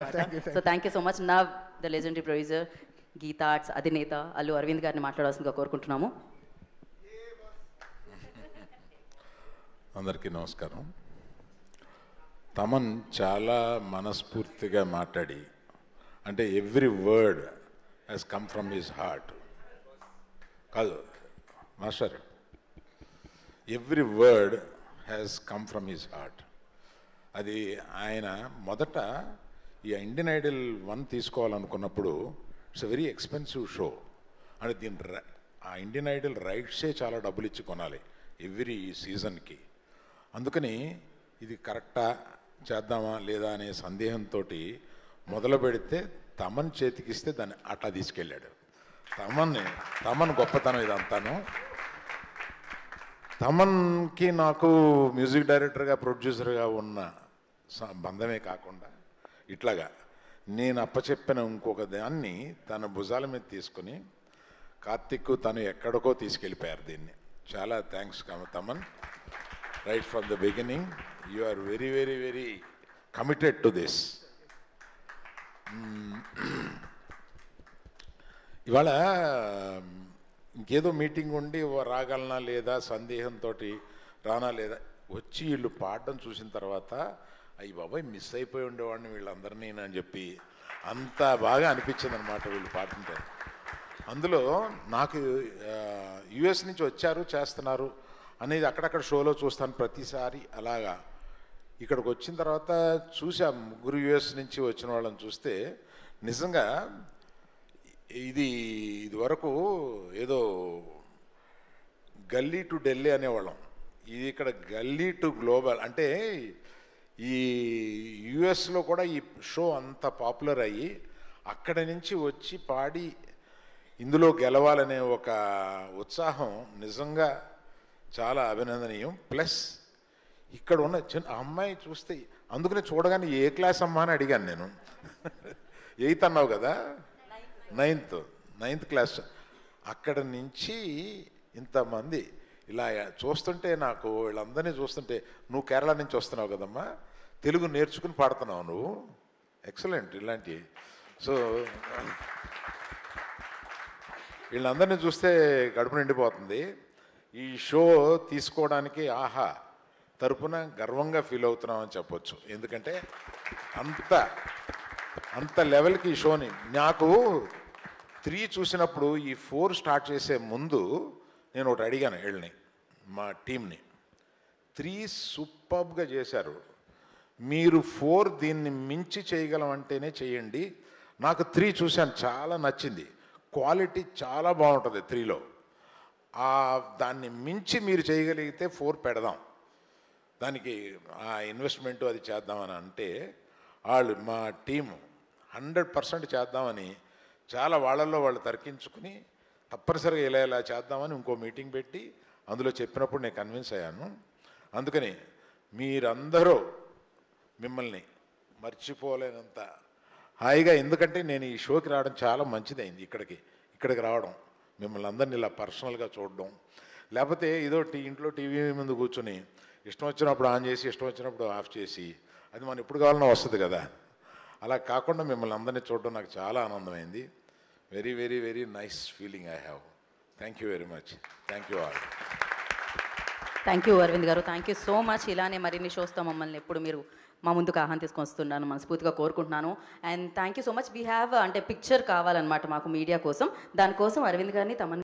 So thank you so much. Now the legendary producer, Geeta Arts Adineta, Allu Arvind గారిని మాట్లాడాల్సిందిగా కోరుకుంటున్నాము. అందరికీ నమస్కారం. తమన్ చాలా మనస్ఫూర్తిగా మాట్లాడి అంటే every word has come from his heart. కాదు master, every word has come from his heart. అది ఆయన మొదట ఈ ఇండియన్ ఐడల్ 1 తీసుకోవాలనుకున్నప్పుడు it's a very expensive show. అంటే దీని ఆ ఇండియన్ ఐడల్ రైట్సే చాలా డబ్బులు ఇచ్చి కొనాలి ఎవ్రీ సీజన్కి. అందుకని ఇది కరెక్టా చేద్దామా లేదా అనే సందేహంతో మొదలు పెడితే తమన్ చేతికిస్తే దాన్ని అట్లా తీసుకెళ్ళాడు. తమన్ గొప్పతనం ఇదంతాను. తమన్కి నాకు మ్యూజిక్ డైరెక్టర్గా ప్రొడ్యూసర్గా ఉన్న బంధమే కాకుండా ఇట్లాగా నేను అప్పచెప్పిన ఇంకొక దాన్ని తన భుజాల మీద తీసుకుని కార్తిక్ తను ఎక్కడికో తీసుకెళ్ళిపోయారు దీన్ని. చాలా thanks Thaman. Right from the beginning you are very very very committed to this. ఇవాళ ఇంకేదో మీటింగ్ ఉండి రాగలనా లేదా సందేహంతో రానా లేదా వచ్చి వీళ్ళు పాడడం చూసిన తర్వాత అయ్యి బాబాయ్ మిస్ అయిపోయి ఉండేవాడిని వీళ్ళందరినీ అని చెప్పి అంత బాగా అనిపించింది అనమాట వీళ్ళు పాడుతుంటే. అందులో నాకు యుఎస్ నుంచి వచ్చారు చేస్తున్నారు అనేది అక్కడక్కడ షోలో చూస్తాను ప్రతిసారి. అలాగా ఇక్కడికి వచ్చిన తర్వాత చూసా ముగ్గురు యుఎస్ నుంచి వచ్చిన వాళ్ళని చూస్తే నిజంగా ఇది వరకు ఏదో గల్లీ టు ఢిల్లీ అనేవాళ్ళం. ఇది ఇక్కడ గల్లీ టు గ్లోబల్. అంటే ఈ యుఎస్లో కూడా ఈ షో అంత పాపులర్ అయ్యి అక్కడి నుంచి వచ్చి పాడి ఇందులో గెలవాలనే ఒక ఉత్సాహం నిజంగా చాలా అభినందనీయం. ప్లస్ ఇక్కడ ఉన్న చిన్న అమ్మాయి చూస్తే అందుకనే చూడగానే ఏ క్లాస్ అమ్మా అని అడిగాను నేను. 8th అన్నావు కదా, 9th క్లాస్. అక్కడ నుంచి ఇంతమంది ఇలా చూస్తుంటే నాకు వీళ్ళందరినీ చూస్తుంటే నువ్వు కేరళ నుంచి వస్తున్నావు కదమ్మా, తెలుగు నేర్చుకుని పాడుతున్నావు నువ్వు, ఎక్సలెంట్ ఇలాంటివి. సో వీళ్ళందరినీ చూస్తే కడుపు నిండిపోతుంది. ఈ షో తీసుకోవడానికి ఆహా తరపున గర్వంగా ఫీల్ అవుతున్నామని చెప్పొచ్చు. ఎందుకంటే అంత లెవెల్కి ఈ షోని నాకు 3 చూసినప్పుడు ఈ 4 స్టార్ట్ చేసే ముందు నేను ఒకటి అడిగాను వీళ్ళని, మా టీంని. 3 సూపర్బ్గా చేశారు, మీరు 4 దీన్ని మించి చేయగలం అంటేనే చేయండి. నాకు 3 చూశాను, చాలా నచ్చింది, క్వాలిటీ చాలా బాగుంటుంది 3లో. దాన్ని మించి మీరు చేయగలిగితే 4 పెడదాం, దానికి ఆ ఇన్వెస్ట్మెంటు అది చేద్దామని అంటే వాళ్ళు మా టీము 100% చేద్దామని చాలా వాళ్ళల్లో వాళ్ళు తర్కించుకుని తప్పనిసరిగా ఇలా చేద్దామని ఇంకో మీటింగ్ పెట్టి అందులో చెప్పినప్పుడు నేను కన్విన్స్ అయ్యాను. అందుకని మీరందరూ మిమ్మల్ని మర్చిపోలేనంత హాయిగా, ఎందుకంటే నేను ఈ షోకి రావడం చాలా మంచిదైంది. ఇక్కడికి రావడం, మిమ్మల్ని అందరినీ ఇలా పర్సనల్గా చూడడం, లేకపోతే ఏదో ఇంట్లో టీవీ ముందు కూర్చొని ఇష్టం వచ్చినప్పుడు ఆన్ చేసి ఇష్టం వచ్చినప్పుడు ఆఫ్ చేసి అది మనం ఎప్పుడు కావాలన్నా వస్తుంది కదా. అలా కాకుండా మిమ్మల్ని అందరినీ చూడడం నాకు చాలా ఆనందమైంది. Very very very nice feeling I have. Thank you very much. Thank you all. Thank you Aravind garu, thank you so much. ఇలానే మరిన్ని షోస్తో మమ్మల్ని ఎప్పుడు మీరు మా ముందుకు ఆహ్వానం తీసుకొని వస్తున్నాను మనస్ఫూర్తిగా కోరుకుంటున్నాను. And thank you so much. We have అంటే పిక్చర్ కావాలన్నమాట మాకు మీడియా కోసం. దానికోసం అరవింద్ గారిని తమ